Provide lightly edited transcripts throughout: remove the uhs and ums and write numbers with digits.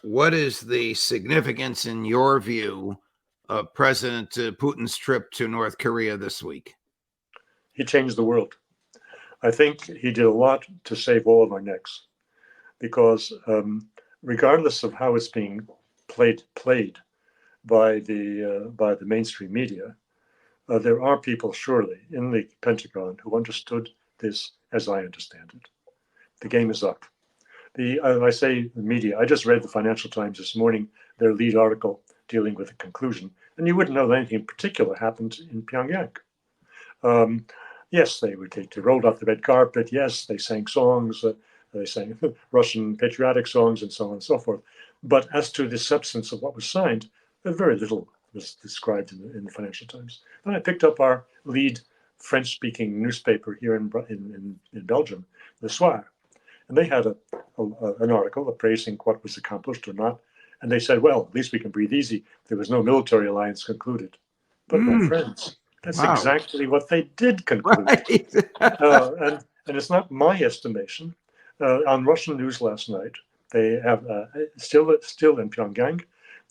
what is the significance, in your view, of President Putin's trip to North Korea this week? He changed the world. I think he did a lot to save all of our necks, because regardless of how it's being played by the mainstream media, there are people surely in the Pentagon who understood this as I understand it. The game is up. I say the media. I just read the Financial Times this morning, their lead article dealing with the conclusion, and you wouldn't know that anything in particular happened in Pyongyang. Yes, they rolled out the red carpet. Yes, they sang songs. They sang Russian patriotic songs and so on and so forth. But as to the substance of what was signed, very little was described in the Financial Times. Then I picked up our lead French-speaking newspaper here in Belgium, Le Soir, and they had an article appraising what was accomplished or not. And they said, well, at least we can breathe easy. There was no military alliance concluded. But my friends, that's exactly what they did conclude. Right. And it's not my estimation. On Russian news last night, they have still in Pyongyang,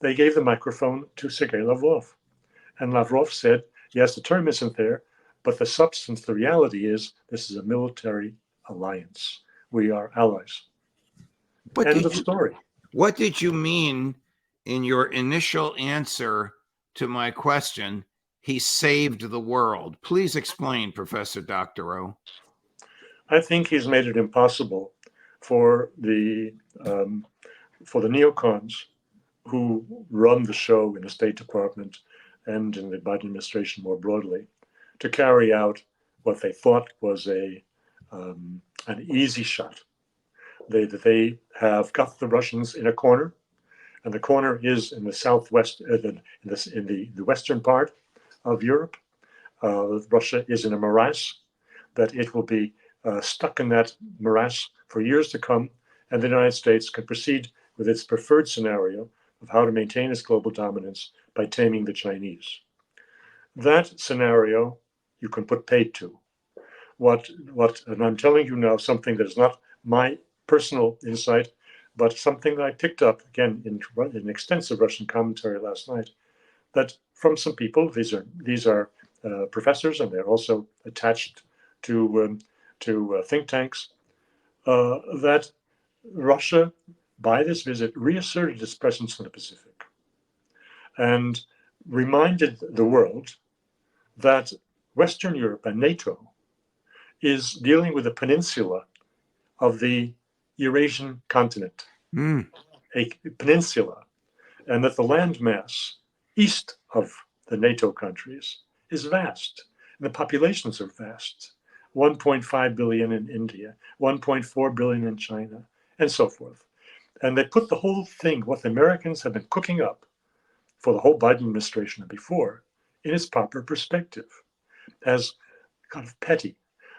they gave the microphone to Sergei Lavrov. And Lavrov said, yes, the term isn't there, but the substance, the reality is this is a military alliance. We are allies. End of story. What did you mean in your initial answer to my question? He saved the world. Please explain, Professor Doctorow. I think he's made it impossible for the neocons who run the show in the State Department and in the Biden administration more broadly to carry out what they thought was an easy shot. They have got the Russians in a corner, and the corner is in the southwest, in the western part of Europe. Russia is in a morass, that it will be stuck in that morass for years to come, and the United States can proceed with its preferred scenario of how to maintain its global dominance by taming the Chinese. That scenario you can put paid to. And I'm telling you now something that is not my personal insight, but something that I picked up again in extensive Russian commentary last night, that from some people, these are professors, and they're also attached to think tanks, that Russia, by this visit, reasserted its presence in the Pacific and reminded the world that Western Europe and NATO is dealing with a peninsula of the Eurasian continent, a peninsula, and that the landmass east of the NATO countries is vast, and the populations are vast. 1.5 billion in India, 1.4 billion in China, and so forth. And they put the whole thing, what the Americans have been cooking up for the whole Biden administration and before, in its proper perspective, as kind of petty,